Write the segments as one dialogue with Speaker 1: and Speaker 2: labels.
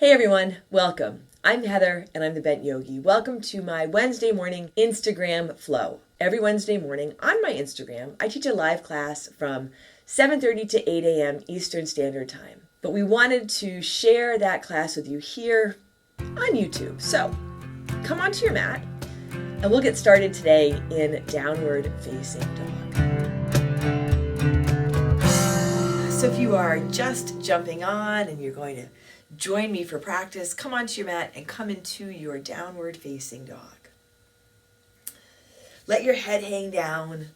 Speaker 1: Hey everyone, welcome. I'm Heather and I'm the Bent Yogi. Welcome to my Wednesday morning Instagram flow. Every Wednesday morning on my Instagram, I teach a live class from 7:30 to 8 a.m. Eastern Standard Time. But we wanted to share that class with you here on YouTube. So come onto your mat and we'll get started today in downward facing dog. So if you are just jumping on and you're going to join me for practice, come onto your mat and come into your downward facing dog. Let your head hang down.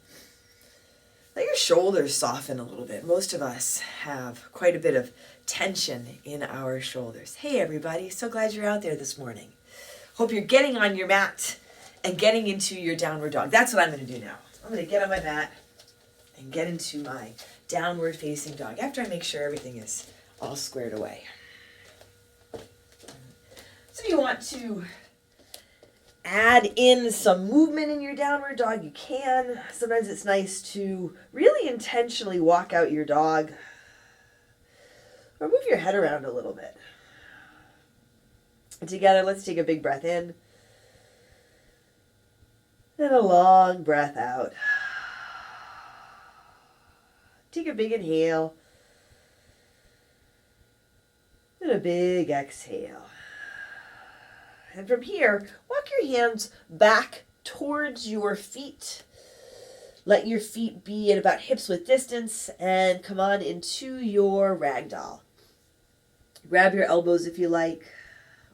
Speaker 1: Let your shoulders soften a little bit. Most of us have quite a bit of tension in our shoulders. Hey everybody, so glad you're out there this morning. Hope you're getting on your mat and getting into your downward dog. That's what I'm going to do now. I'm going to get on my mat and get into my downward facing dog after I make sure everything is all squared away. So if you want to add in some movement in your downward dog, you can. Sometimes it's nice to really intentionally walk out your dog or move your head around a little bit. And together, let's take a big breath in and a long breath out. Take a big inhale and a big exhale. And from here, walk your hands back towards your feet. Let your feet be at about hips width distance and come on into your ragdoll. Grab your elbows if you like,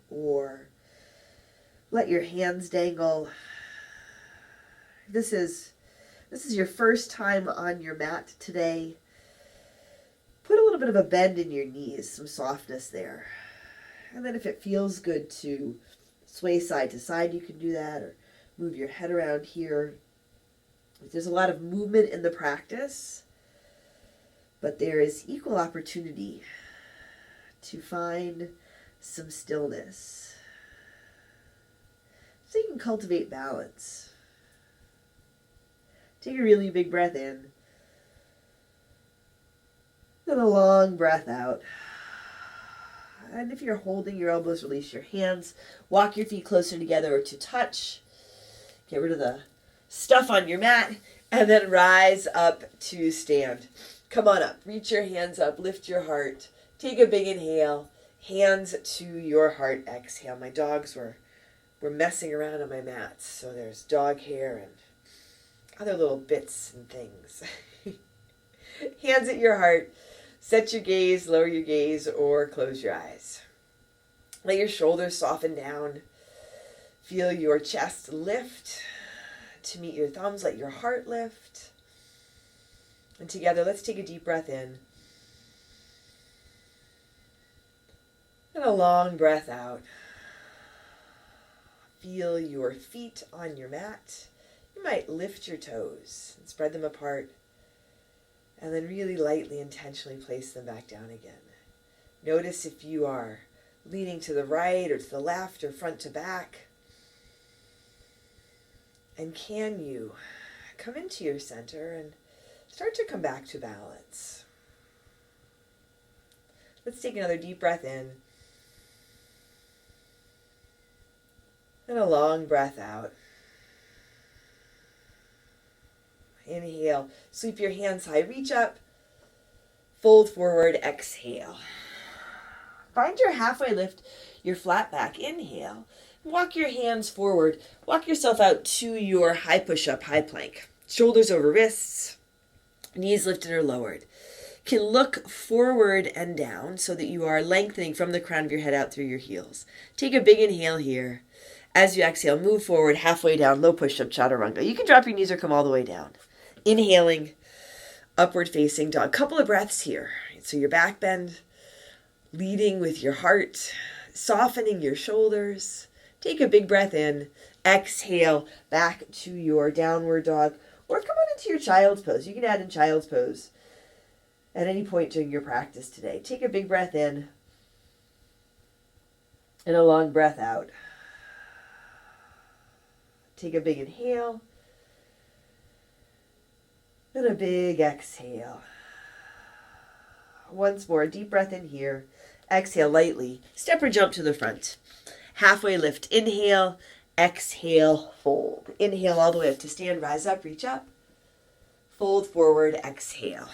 Speaker 1: or let your hands dangle. This is your first time on your mat today. Put a little bit of a bend in your knees, some softness there. And then if it feels good to sway side to side, you can do that, or move your head around here. There's a lot of movement in the practice, but there is equal opportunity to find some stillness so you can cultivate balance. Take a really big breath in, then a long breath out. And if you're holding your elbows, release your hands. Walk your feet closer together to touch. Get rid of the stuff on your mat. And then rise up to stand. Come on up. Reach your hands up. Lift your heart. Take a big inhale. Hands to your heart. Exhale. My dogs were messing around on my mats. So there's dog hair and other little bits and things. Hands at your heart. Set your gaze, lower your gaze, or close your eyes. Let your shoulders soften down. Feel your chest lift to meet your thumbs. Let your heart lift. And together, let's take a deep breath in. And a long breath out. Feel your feet on your mat. You might lift your toes and spread them apart. And then really lightly, intentionally place them back down again. Notice if you are leaning to the right or to the left or front to back. And can you come into your center and start to come back to balance? Let's take another deep breath in. And a long breath out. Inhale, sweep your hands high, reach up, fold forward, exhale. Find your halfway lift, your flat back. Inhale, walk your hands forward, walk yourself out to your high push-up, high plank. Shoulders over wrists, knees lifted or lowered. Can look forward and down so that you are lengthening from the crown of your head out through your heels. Take a big inhale here. As you exhale, move forward, halfway down, low push-up, chaturanga. You can drop your knees or come all the way down. Inhaling, upward facing dog. Couple of breaths here. So your back bend, leading with your heart, softening your shoulders. Take a big breath in. Exhale, back to your downward dog. Or come on into your child's pose. You can add in child's pose at any point during your practice today. Take a big breath in and a long breath out. Take a big inhale. And a big exhale. Once more, deep breath in here. Exhale lightly. Step or jump to the front. Halfway lift. Inhale. Exhale. Fold. Inhale all the way up to stand. Rise up. Reach up. Fold forward. Exhale.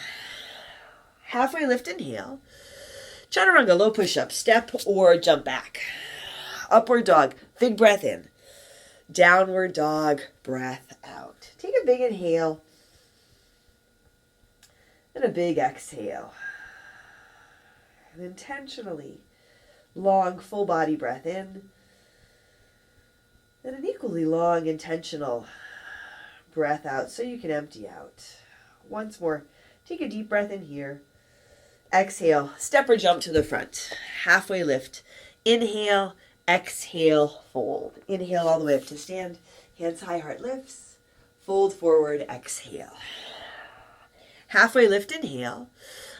Speaker 1: Halfway lift. Inhale. Chaturanga. Low push-up. Step or jump back. Upward dog. Big breath in. Downward dog. Breath out. Take a big inhale. And a big exhale. And intentionally long full body breath in. And an equally long intentional breath out so you can empty out. Once more, take a deep breath in here. Exhale, step or jump to the front. Halfway lift. Inhale, exhale, fold. Inhale all the way up to stand. Hands high, heart lifts. Fold forward, exhale. Halfway lift, inhale.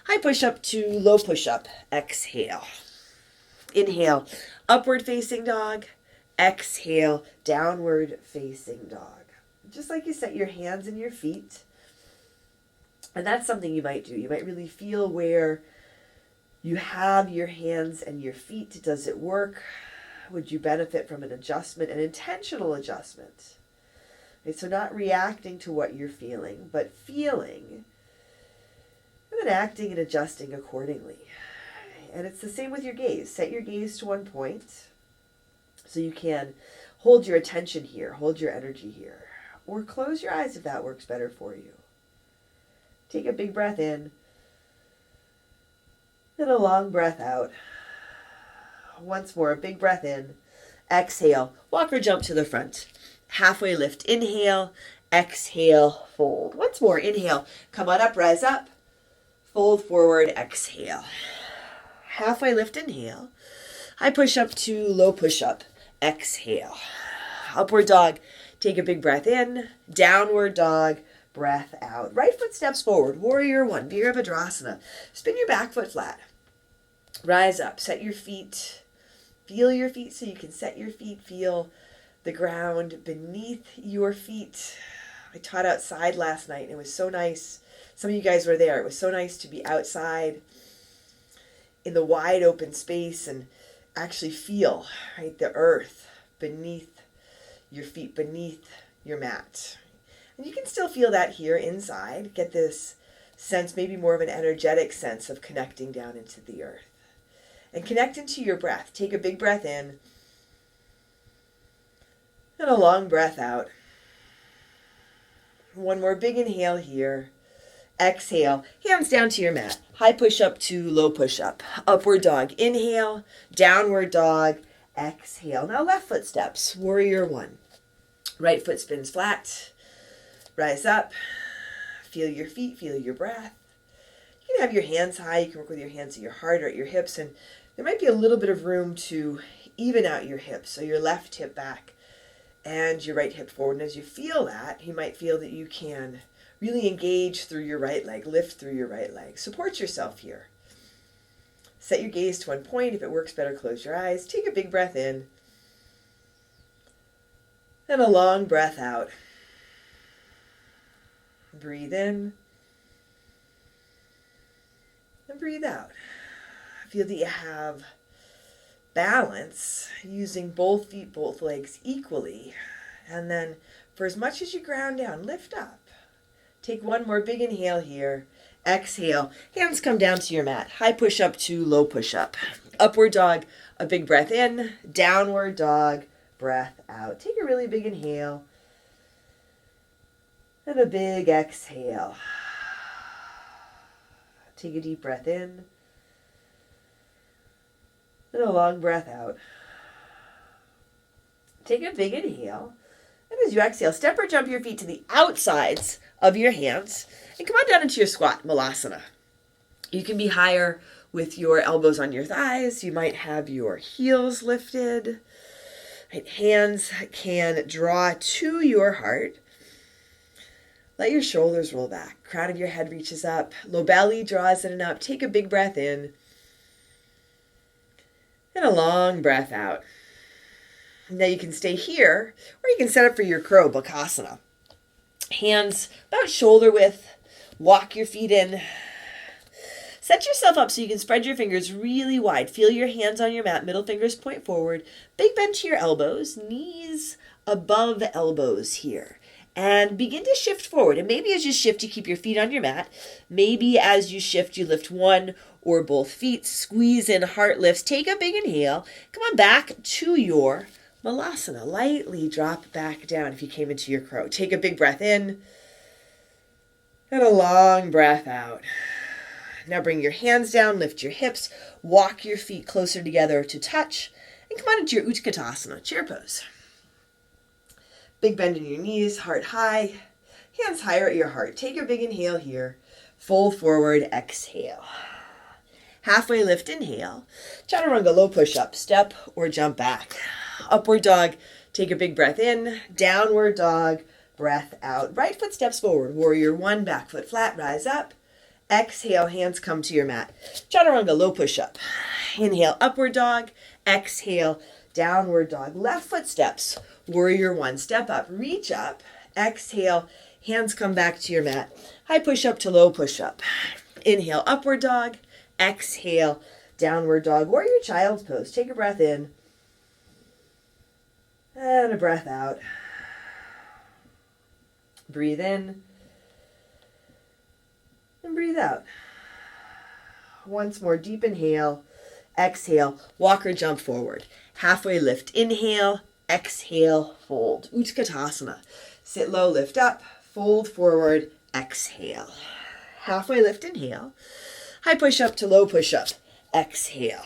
Speaker 1: High push-up to low push-up. Exhale. Inhale, upward facing dog. Exhale, downward facing dog. Just like you set your hands and your feet. And that's something you might do. You might really feel where you have your hands and your feet. Does it work? Would you benefit from an adjustment, an intentional adjustment? Okay, so not reacting to what you're feeling, but feeling and then acting and adjusting accordingly. And it's the same with your gaze. Set your gaze to one point so you can hold your attention here, hold your energy here. Or close your eyes if that works better for you. Take a big breath in and a long breath out. Once more, a big breath in. Exhale, walk or jump to the front. Halfway lift, inhale, exhale, fold. Once more, inhale, come on up, rise up. Fold forward, exhale. Halfway lift, inhale. High push up to low push up. Exhale. Upward dog. Take a big breath in. Downward dog. Breath out. Right foot steps forward. Warrior one. Virabhadrasana. Spin your back foot flat. Rise up. Set your feet. Feel your feet so you can set your feet. Feel the ground beneath your feet. I taught outside last night and it was so nice. Some of you guys were there. It was so nice to be outside in the wide open space and actually feel, right, the earth beneath your feet, beneath your mat. And you can still feel that here inside. Get this sense, maybe more of an energetic sense of connecting down into the earth. And connect into your breath. Take a big breath in and a long breath out. One more big inhale here. Exhale, hands down to your mat. High push up to low push up. Upward dog. Inhale, downward dog. Exhale. Now left foot steps. Warrior one. Right foot spins flat. Rise up. Feel your feet. Feel your breath. You can have your hands high. You can work with your hands at your heart or at your hips. And there might be a little bit of room to even out your hips. So your left hip back and your right hip forward. And as you feel that, you might feel that you can really engage through your right leg, lift through your right leg. Support yourself here. Set your gaze to one point. If it works better, close your eyes. Take a big breath in. And a long breath out. Breathe in. And breathe out. Feel that you have balance using both feet, both legs equally. And then for as much as you ground down, lift up. Take one more big inhale here. Exhale. Hands come down to your mat. High push up to low push up. Upward dog. A big breath in. Downward dog. Breath out. Take a really big inhale. And a big exhale. Take a deep breath in. And a long breath out. Take a big inhale. And as you exhale, step or jump your feet to the outsides of your hands and come on down into your squat, Malasana. You can be higher with your elbows on your thighs. You might have your heels lifted. Right, hands can draw to your heart. Let your shoulders roll back. Crown of your head reaches up. Low belly draws in and up. Take a big breath in. And a long breath out. Now you can stay here, or you can set up for your crow, Bakasana. Hands about shoulder width. Walk your feet in. Set yourself up so you can spread your fingers really wide. Feel your hands on your mat, middle fingers point forward. Big bend to your elbows, knees above elbows here. And begin to shift forward. And maybe as you shift, you keep your feet on your mat. Maybe as you shift, you lift one or both feet. Squeeze in, heart lifts. Take a big inhale. Come on back to your Malasana. Lightly drop back down if you came into your crow. Take a big breath in and a long breath out. Now bring your hands down, lift your hips, walk your feet closer together to touch, and come on into your Utkatasana, chair pose. Big bend in your knees, heart high, hands higher at your heart. Take your big inhale here. Fold forward, exhale. Halfway lift, inhale. Chaturanga, low push-up, step or jump back. Upward dog, take a big breath in. Downward dog, breath out. Right foot steps forward. Warrior one, back foot flat, rise up. Exhale, hands come to your mat. Chaturanga, low push-up. Inhale, upward dog. Exhale, downward dog. Left foot steps. Warrior one, step up, reach up. Exhale, hands come back to your mat. High push-up to low push-up. Inhale, upward dog. Exhale, downward dog. Warrior child's pose. Take a breath in. And a breath out. Breathe in. And breathe out. Once more, deep inhale. Exhale, walk or jump forward. Halfway lift, inhale. Exhale, fold. Utkatasana. Sit low, lift up. Fold forward, exhale. Halfway lift, inhale. High push-up to low push-up. Exhale.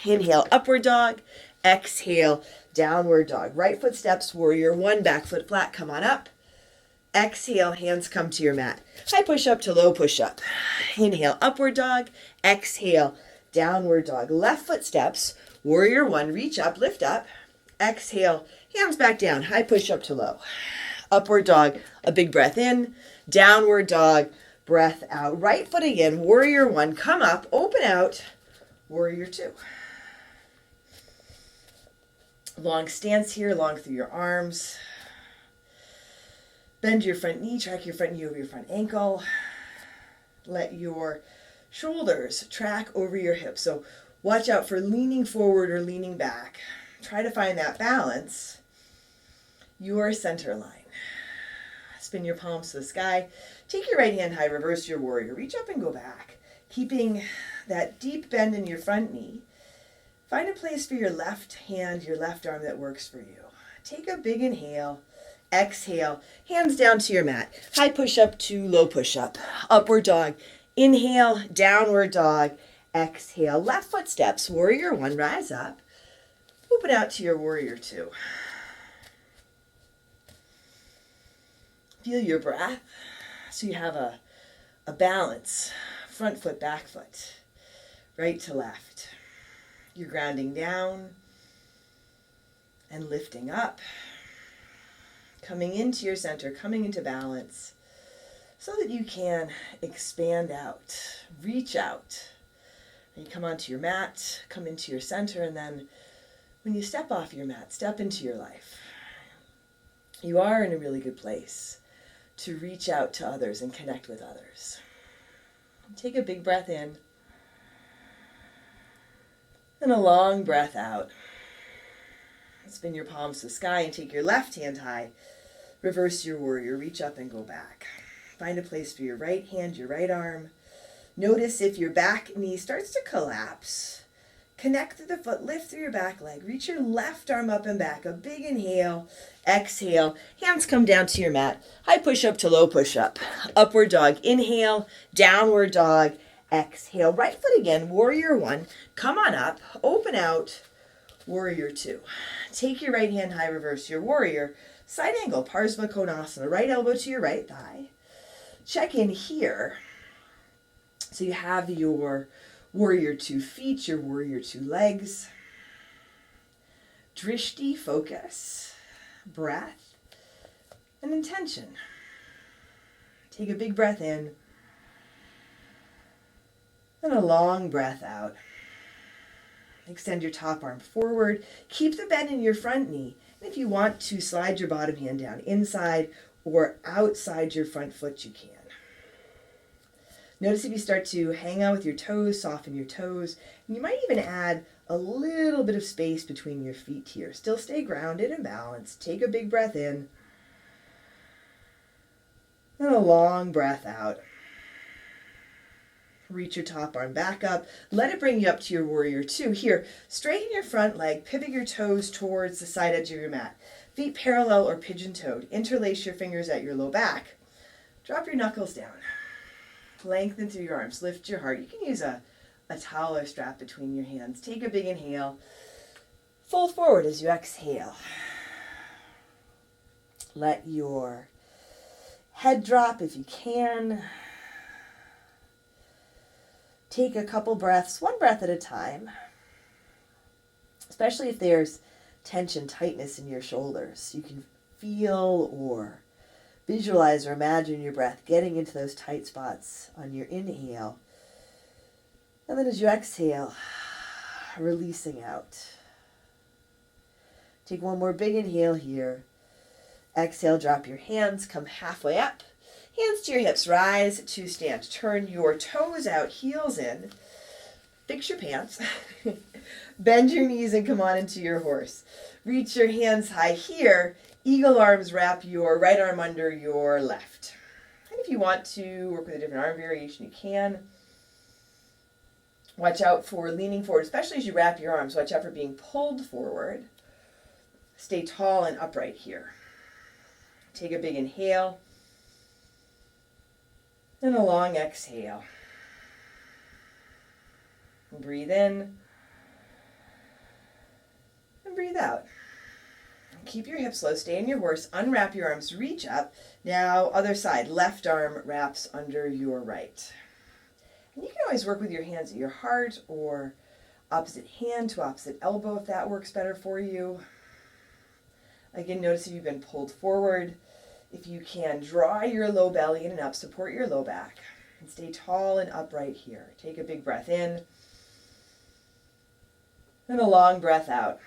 Speaker 1: Inhale, upward dog. Exhale, downward dog. Right foot steps, warrior one, back foot flat, come on up. Exhale, hands come to your mat. High push-up to low push-up. Inhale, upward dog. Exhale, downward dog. Left foot steps, warrior one, reach up, lift up. Exhale, hands back down. High push-up to low. Upward dog, a big breath in. Downward dog, breath out. Right foot again, warrior one, come up, open out. Warrior two. Long stance here, long through your arms. Bend your front knee, track your front knee over your front ankle. Let your shoulders track over your hips. So watch out for leaning forward or leaning back. Try to find that balance. Your center line. Spin your palms to the sky. Take your right hand high, reverse your warrior. Reach up and go back. Keeping that deep bend in your front knee. Find a place for your left hand, your left arm that works for you. Take a big inhale. Exhale, hands down to your mat. High push-up to low push-up. Upward dog. Inhale, downward dog. Exhale, left foot steps. Warrior one, rise up. Open out to your warrior two. Feel your breath so you have a balance. Front foot, back foot. Right to left. You're grounding down and lifting up. Coming into your center, coming into balance, so that you can expand out, reach out. And you come onto your mat, come into your center, and then when you step off your mat, step into your life. You are in a really good place to reach out to others and connect with others. Take a big breath in, and a long breath out. Spin your palms to the sky and take your left hand high. Reverse your warrior. Reach up and go back. Find a place for your right hand, your right arm. Notice if your back knee starts to collapse. Connect to the foot. Lift through your back leg. Reach your left arm up and back. A big inhale. Exhale. Hands come down to your mat. High push-up to low push-up. Upward dog. Inhale. Downward dog. Exhale. Right foot again. Warrior one. Come on up. Open out. Warrior two. Take your right hand high, reverse your warrior. Side angle, Parsva Konasana. Right elbow to your right thigh. Check in here. So you have your warrior two feet, your warrior two legs. Drishti, focus, breath, and intention. Take a big breath in. And a long breath out. Extend your top arm forward. Keep the bend in your front knee. And if you want to slide your bottom hand down inside or outside your front foot, you can. Notice if you start to hang out with your toes, soften your toes. And you might even add a little bit of space between your feet here. Still stay grounded and balanced. Take a big breath in. And a long breath out. Reach your top arm back up. Let it bring you up to your warrior two. Here, straighten your front leg. Pivot your toes towards the side edge of your mat. Feet parallel or pigeon-toed. Interlace your fingers at your low back. Drop your knuckles down. Lengthen through your arms. Lift your heart. You can use a towel or strap between your hands. Take a big inhale. Fold forward as you exhale. Let your head drop if you can. Take a couple breaths, one breath at a time, especially if there's tension, tightness in your shoulders. You can feel or visualize or imagine your breath getting into those tight spots on your inhale. And then as you exhale, releasing out. Take one more big inhale here. Exhale, drop your hands, come halfway up. Hands to your hips, rise to stand. Turn your toes out, heels in. Fix your pants. Bend your knees and come on into your horse. Reach your hands high here. Eagle arms, wrap your right arm under your left. And if you want to work with a different arm variation, you can. Watch out for leaning forward, especially as you wrap your arms. Watch out for being pulled forward. Stay tall and upright here. Take a big inhale. And a long exhale. Breathe in. And breathe out. Keep your hips low. Stay in your horse. Unwrap your arms. Reach up. Now, other side. Left arm wraps under your right. And you can always work with your hands at your heart or opposite hand to opposite elbow if that works better for you. Again, notice if you've been pulled forward. If you can, draw your low belly in and up, support your low back, and stay tall and upright here. Take a big breath in, and a long breath out.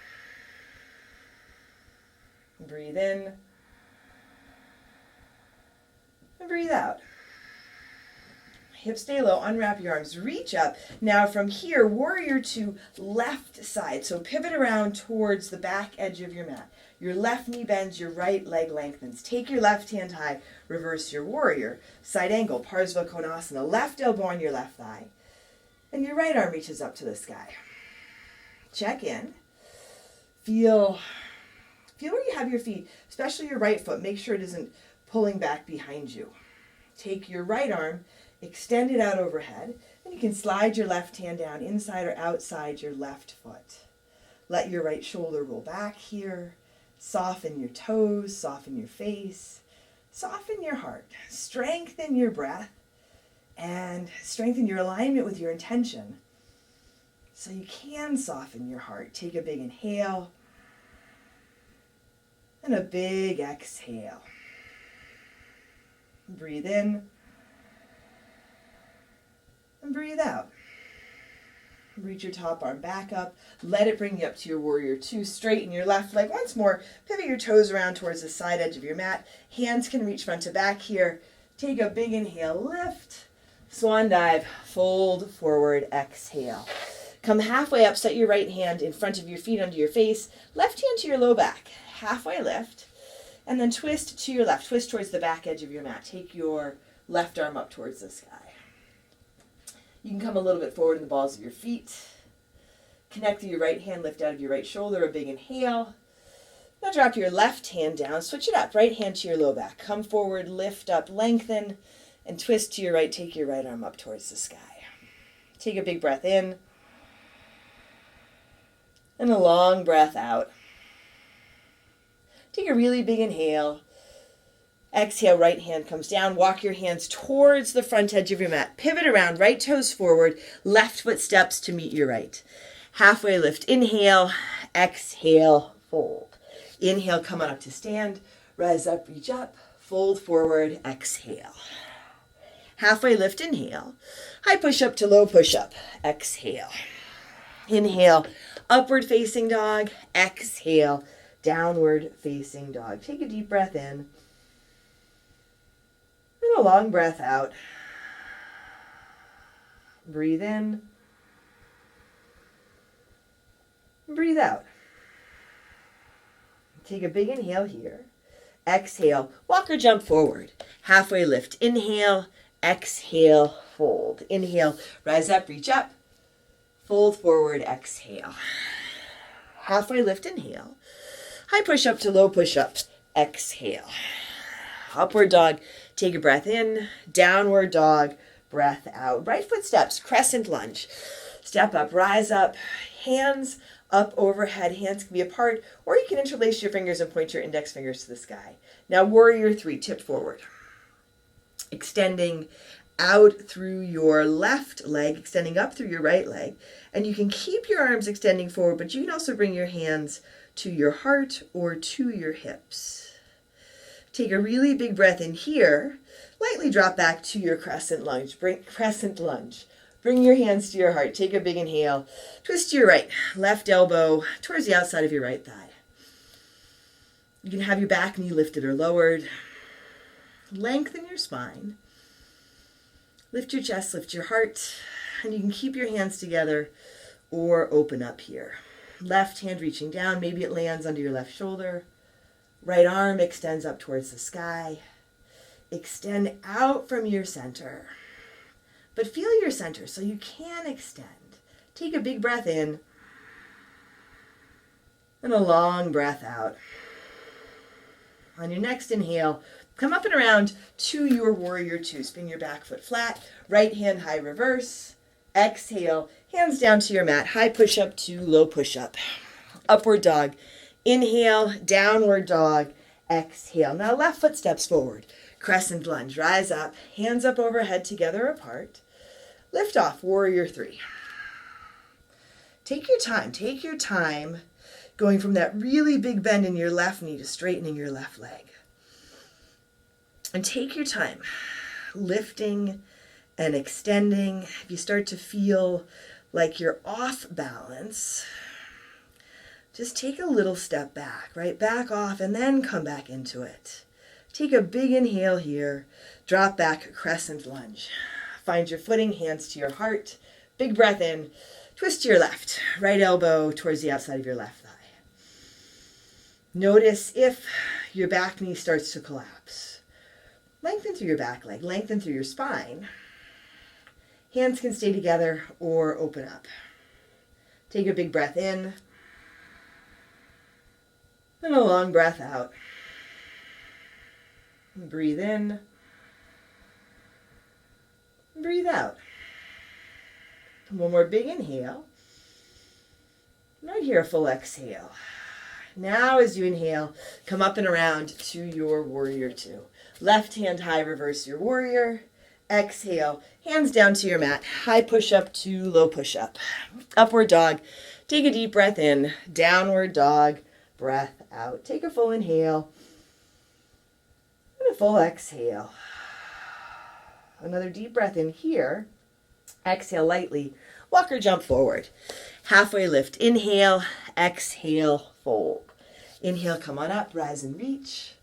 Speaker 1: Breathe in, and breathe out. Hips stay low, unwrap your arms, reach up. Now from here, warrior two, left side. So pivot around towards the back edge of your mat. Your left knee bends, your right leg lengthens. Take your left hand high, reverse your warrior. Side angle, Parsva Konasana. Left elbow on your left thigh. And your right arm reaches up to the sky. Check in. Feel where you have your feet, especially your right foot. Make sure it isn't pulling back behind you. Take your right arm, extend it out overhead, and you can slide your left hand down inside or outside your left foot. Let your right shoulder roll back here. Soften your toes, soften your face, soften your heart, strengthen your breath, and strengthen your alignment with your intention so you can soften your heart. Take a big inhale and a big exhale. Breathe in and breathe out. Reach your top arm back up. Let it bring you up to your warrior two. Straighten your left leg once more. Pivot your toes around towards the side edge of your mat. Hands can reach front to back here. Take a big inhale. Lift. Swan dive. Fold forward. Exhale. Come halfway up. Set your right hand in front of your feet under your face. Left hand to your low back. Halfway lift. And then twist to your left. Twist towards the back edge of your mat. Take your left arm up towards the sky. You can come a little bit forward in the balls of your feet. Connect through your right hand, lift out of your right shoulder, a big inhale. Now drop your left hand down, switch it up, right hand to your low back. Come forward, lift up, lengthen, and twist to your right. Take your right arm up towards the sky. Take a big breath in, and a long breath out. Take a really big inhale. Exhale, right hand comes down. Walk your hands towards the front edge of your mat. Pivot around, right toes forward, left foot steps to meet your right. Halfway lift, inhale, exhale, fold. Inhale, come on up to stand. Rise up, reach up, fold forward, exhale. Halfway lift, inhale. High push up to low push up, exhale. Inhale, upward facing dog, exhale, downward facing dog. Take a deep breath in. And a long breath out. Breathe in. Breathe out. Take a big inhale here. Exhale, walk or jump forward. Halfway lift. Inhale, exhale, fold. Inhale, rise up, reach up. Fold forward, exhale. Halfway lift, inhale. High push up to low push up. Exhale. Upward dog, take a breath in. Downward dog, breath out. Right foot steps, crescent lunge. Step up, rise up, hands up overhead. Hands can be apart, or you can interlace your fingers and point your index fingers to the sky. Now, warrior three, tip forward. Extending out through your left leg, extending up through your right leg. And you can keep your arms extending forward, but you can also bring your hands to your heart or to your hips. Take a really big breath in here. Lightly drop back to your crescent lunge. Crescent lunge. Bring your hands to your heart. Take a big inhale. Twist to your right. Left elbow towards the outside of your right thigh. You can have your back knee lifted or lowered. Lengthen your spine. Lift your chest, lift your heart. And you can keep your hands together or open up here. Left hand reaching down. Maybe it lands under your left shoulder. Right arm extends up towards the sky. Extend out from your center. But feel your center so you can extend. Take a big breath in and a long breath out. On your next inhale, come up and around to your warrior two. Spin your back foot flat. Right hand high reverse. Exhale, hands down to your mat. High push up to low push up. Upward dog. Inhale, downward dog. Exhale. Now left foot steps forward. Crescent lunge. Rise up. Hands up overhead, together apart. Lift off, warrior three. Take your time. Take your time going from that really big bend in your left knee to straightening your left leg. And take your time lifting and extending. If you start to feel like you're off balance, just take a little step back, right? Back off and then come back into it. Take a big inhale here. Drop back, crescent lunge. Find your footing, hands to your heart. Big breath in. Twist to your left. Right elbow towards the outside of your left thigh. Notice if your back knee starts to collapse. Lengthen through your back leg. Lengthen through your spine. Hands can stay together or open up. Take a big breath in. And a long breath out. Breathe in. Breathe out. One more big inhale. Right here, a full exhale. Now as you inhale, come up and around to your warrior two. Left hand high, reverse your warrior. Exhale, hands down to your mat. High push up to low push up. Upward dog. Take a deep breath in. Downward dog. Breath out. Take a full inhale. And a full exhale. Another deep breath in here. Exhale lightly. Walk or jump forward. Halfway lift. Inhale. Exhale. Fold. Inhale, come on up. Rise and reach.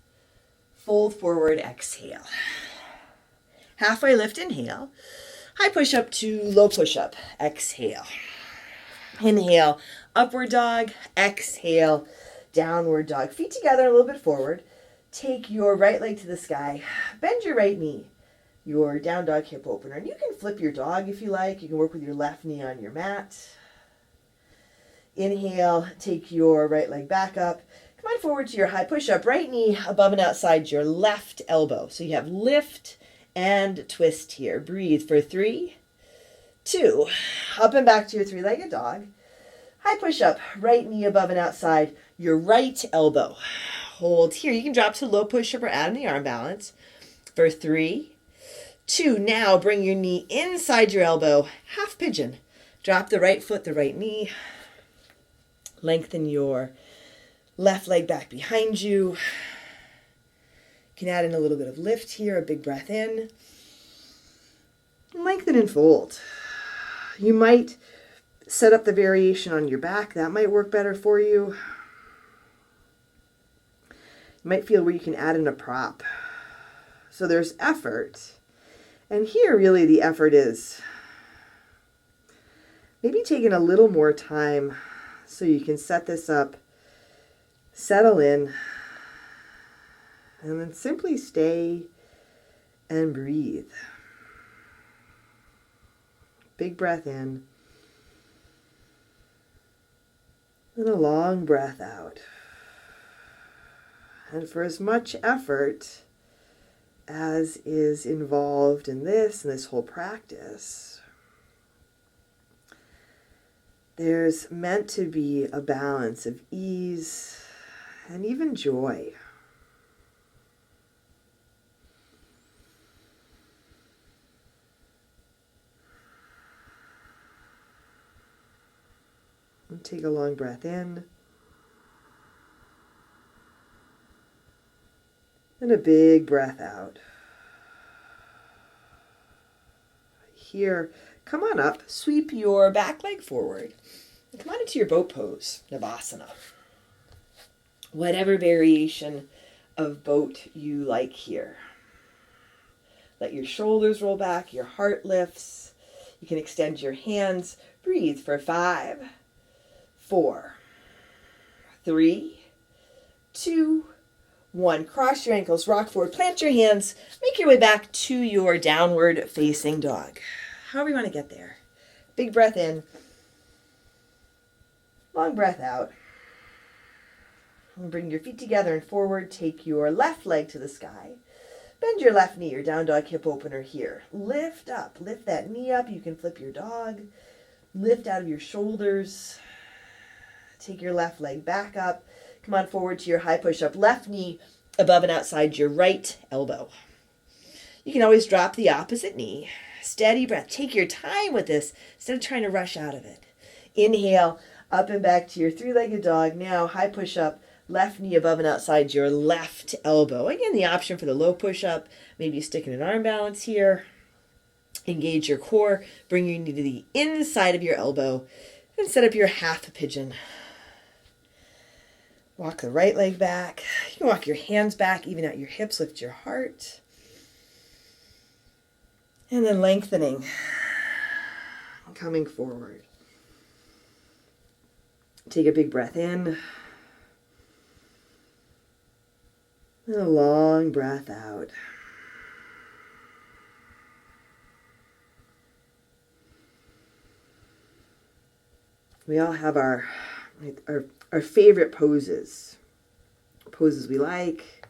Speaker 1: Fold forward. Exhale. Halfway lift. Inhale. High push up to low push up. Exhale. Inhale. Upward dog. Exhale. Downward dog. Feet together a little bit forward. Take your right leg to the sky. Bend your right knee. Your down dog hip opener. And you can flip your dog if you like. You can work with your left knee on your mat. Inhale, take your right leg back up. Come on forward to your high push-up. Right knee above and outside your left elbow. So you have lift and twist here. Breathe for 3, 2. Up and back to your three-legged dog. High push-up. Right knee above and outside your right elbow. Hold here. You can drop to low push-up or add in the arm balance. For 3, 2. Now bring your knee inside your elbow. Half pigeon. Drop the right foot, the right knee. Lengthen your left leg back behind you. You can add in a little bit of lift here, a big breath in. Lengthen and fold. You might set up the variation on your back. That might work better for you. You might feel where you can add in a prop. So there's effort. And here really the effort is Maybe taking a little more time so you can set this up, settle in, and then simply stay and breathe. Big breath in, and a long breath out. And for as much effort as is involved in this whole practice, there's meant to be a balance of ease and even joy. And take a long breath in. And a big breath out. Here, come on up, sweep your back leg forward. And come on into your boat pose, Navasana. Whatever variation of boat you like here. Let your shoulders roll back, your heart lifts. You can extend your hands. Breathe for 5, 4, 3, 2, 1. Cross your ankles, rock forward, plant your hands, make your way back to your downward facing dog. However you want to get there. Big breath in, long breath out. And bring your feet together and forward. Take your left leg to the sky. Bend your left knee, your down dog hip opener here. Lift up, lift that knee up. You can flip your dog. Lift out of your shoulders. Take your left leg back up. Come on forward to your high push-up. Left knee above and outside your right elbow. You can always drop the opposite knee. Steady breath. Take your time with this instead of trying to rush out of it. Inhale, up and back to your three-legged dog. Now, high push-up. Left knee above and outside your left elbow. Again, the option for the low push-up. Maybe stick in an arm balance here. Engage your core. Bring your knee to the inside of your elbow. And set up your half pigeon. Walk the right leg back. You can walk your hands back, even out your hips, lift your heart. And then lengthening. Coming forward. Take a big breath in. And a long breath out. We all have our favorite poses. Poses we like.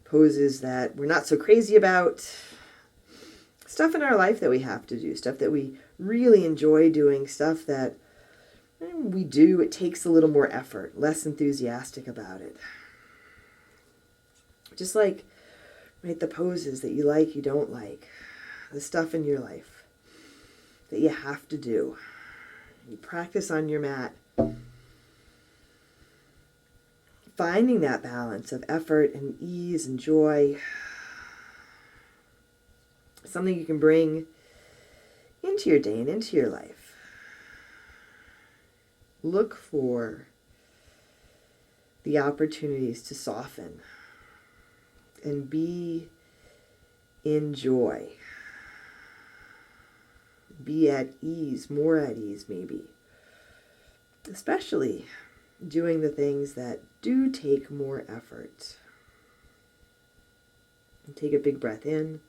Speaker 1: Poses that we're not so crazy about. Stuff in our life that we have to do. Stuff that we really enjoy doing. Stuff that we do. It takes a little more effort. Less enthusiastic about it. Just like, right, the poses that you like, you don't like. The stuff in your life that you have to do. You practice on your mat. Finding that balance of effort and ease and joy. Something you can bring into your day and into your life. Look for the opportunities to soften and be in joy. Be at ease, more at ease maybe. Especially doing the things that do take more effort. And take a big breath in.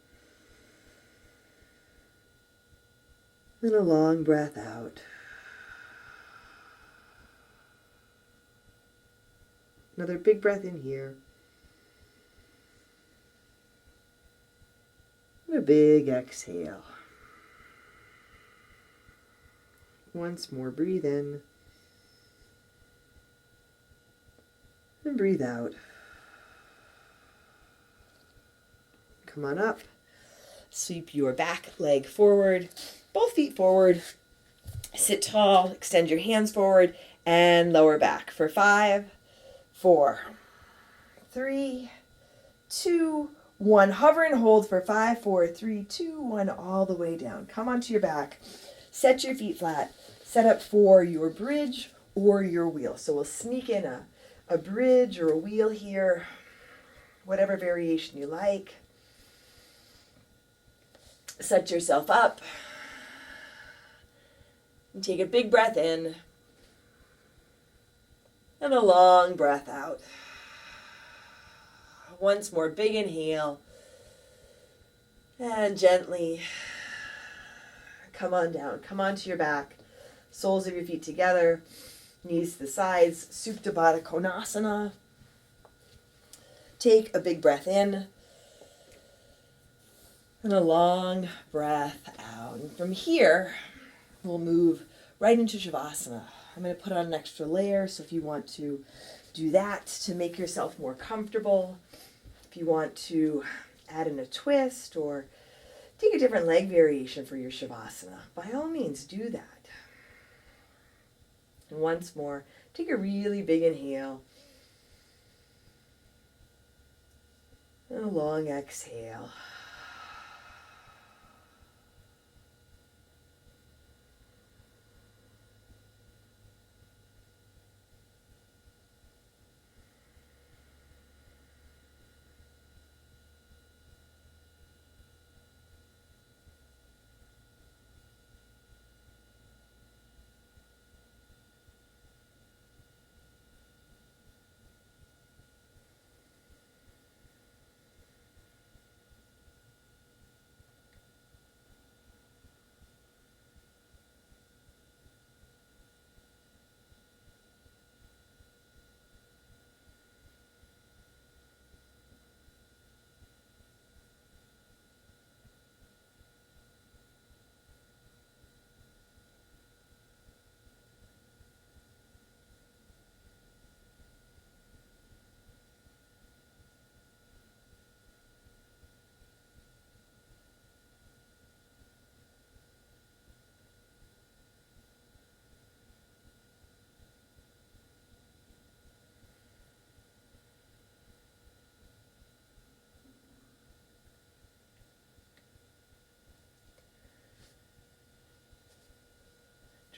Speaker 1: And a long breath out. Another big breath in here. And a big exhale. Once more, breathe in. And breathe out. Come on up. Sweep your back leg forward. Both feet forward. Sit tall. Extend your hands forward. And lower back for 5, 4, 3, 2, 1. Hover and hold for 5, 4, 3, 2, 1. All the way down. Come onto your back. Set your feet flat. Set up for your bridge or your wheel. So we'll sneak in a bridge or a wheel here. Whatever variation you like. Set yourself up. And take a big breath in and a long breath out. Once more, big inhale. And gently come on down. Come onto your back. Soles of your feet together. Knees to the sides. Supta Baddha Konasana. Take a big breath in. And a long breath out. And from here, we'll move right into Shavasana. I'm going to put on an extra layer, so if you want to do that to make yourself more comfortable, if you want to add in a twist or take a different leg variation for your Shavasana, by all means do that. And once more, take a really big inhale and a long exhale.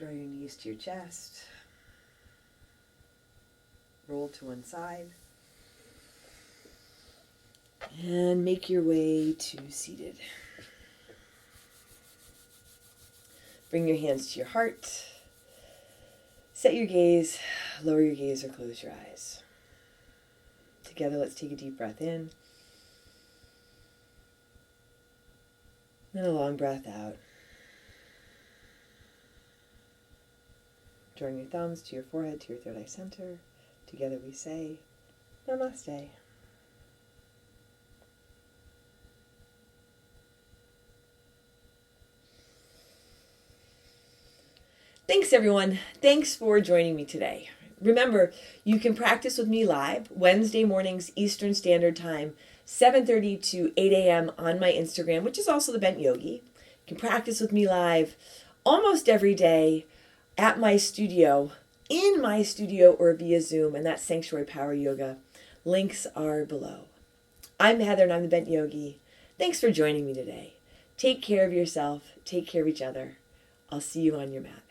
Speaker 1: Draw your knees to your chest. Roll to one side. And make your way to seated. Bring your hands to your heart. Set your gaze, lower your gaze, or close your eyes. Together, let's take a deep breath in. And a long breath out. Drawing your thumbs to your forehead, to your third eye center. Together we say, Namaste. Thanks, everyone. Thanks for joining me today. Remember, you can practice with me live Wednesday mornings Eastern Standard Time, 7:30 to 8 a.m. on my Instagram, which is also the Bent Yogi. You can practice with me live almost every day at my studio, in my studio, or via Zoom, and that's Sanctuary Power Yoga. Links are below. I'm Heather, and I'm the Bent Yogi. Thanks for joining me today. Take care of yourself. Take care of each other. I'll see you on your mat.